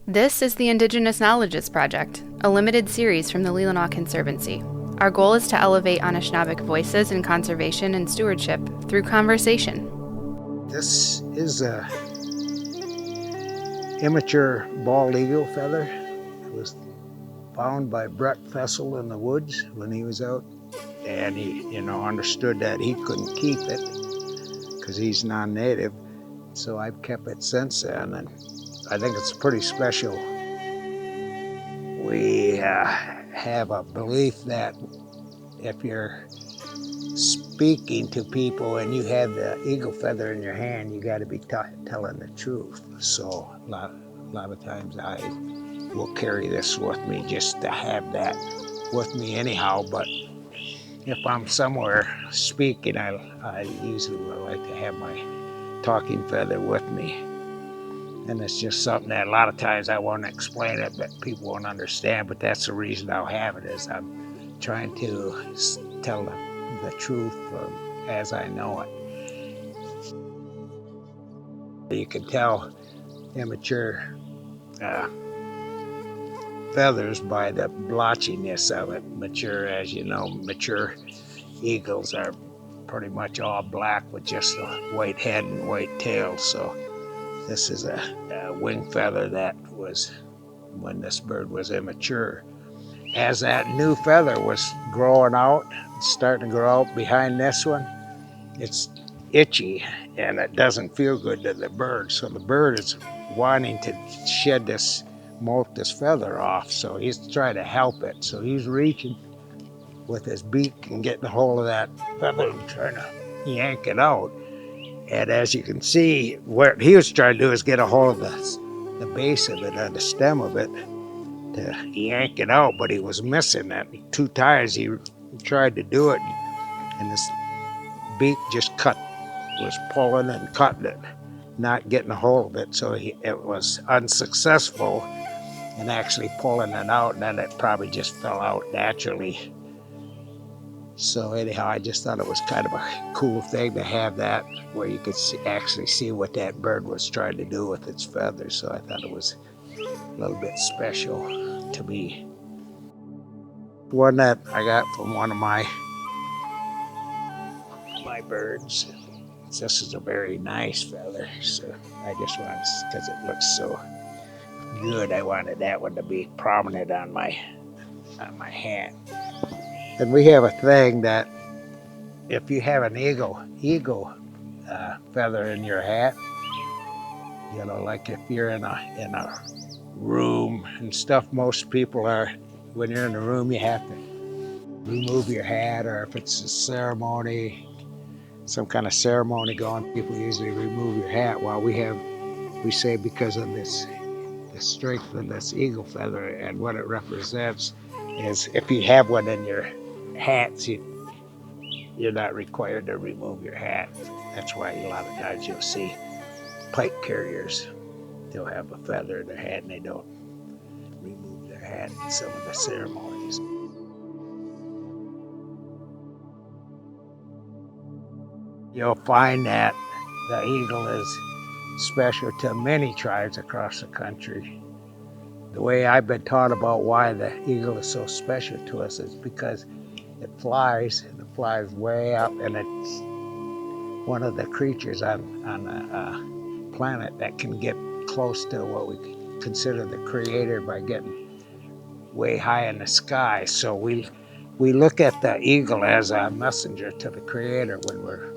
This is the Indigenous Knowledges Project, a limited series from the Leelanau Conservancy. Our goal is to elevate Anishinaabeg voices in conservation and stewardship through conversation. This is a immature bald eagle feather. It was found by Brett Fessel in the woods when he was out, and he, understood that he couldn't keep it because he's non-native. So I've kept it since then, and I think it's pretty special. We have a belief that if you're speaking to people and you have the eagle feather in your hand, you got to be telling the truth. So a lot of times I will carry this with me just to have that with me anyhow. But if I'm somewhere speaking, I usually would like to have my talking feather with me. And it's just something that a lot of times I won't explain it, but people won't understand. But that's the reason I'll have it, is I'm trying to tell the truth as I know it. You can tell immature feathers by the blotchiness of it. Mature, as you know, mature eagles are pretty much all black with just a white head and white tail. So this is a wing feather that was when this bird was immature. As that new feather was growing out, starting to grow out behind this one, it's itchy and it doesn't feel good to the bird. So the bird is wanting to shed this, molt this feather off. So he's trying to help it. So he's reaching with his beak and getting a hold of that feather and trying to yank it out. And as you can see, what he was trying to do is get a hold of the base of it, the stem of it, to yank it out, but he was missing that. 2 times he tried to do it, and his beak just was pulling and cutting it, not getting a hold of it. So it was unsuccessful in actually pulling it out, and then it probably just fell out naturally. So anyhow, I just thought it was kind of a cool thing to have that, where you could actually see what that bird was trying to do with its feathers. So I thought it was a little bit special to me. One that I got from one of my birds. This is a very nice feather, so I just wanted, because it looks so good, I wanted that one to be prominent on my hand. And we have a thing that if you have an eagle feather in your hat, like if you're in a room and stuff, most people are, when you're in a room, you have to remove your hat, or if it's a ceremony, some kind of ceremony going, people usually remove your hat. While we say because of the strength of this eagle feather and what it represents, is if you have one in your hats, you're not required to remove your hat. That's why a lot of times you'll see pike carriers, they'll have a feather in their hat and they don't remove their hat in some of the ceremonies. You'll find that the eagle is special to many tribes across the country. The way I've been taught about why the eagle is so special to us is because it flies way up, and it's one of the creatures on a planet that can get close to what we consider the creator by getting way high in the sky. So we look at the eagle as a messenger to the creator when we're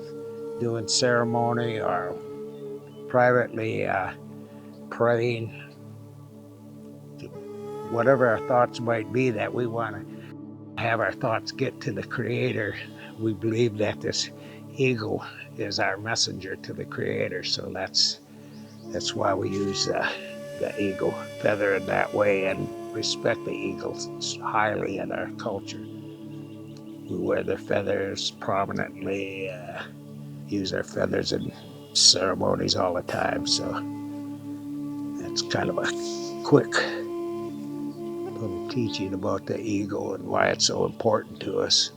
doing ceremony or privately praying, whatever our thoughts might be that we want to have our thoughts get to the creator. We believe that this eagle is our messenger to the creator. So that's why we use the eagle feather in that way and respect the eagles highly in our culture. We wear their feathers prominently, use their feathers in ceremonies all the time. So that's kind of a quick little teaching about the eagle and why it's so important to us.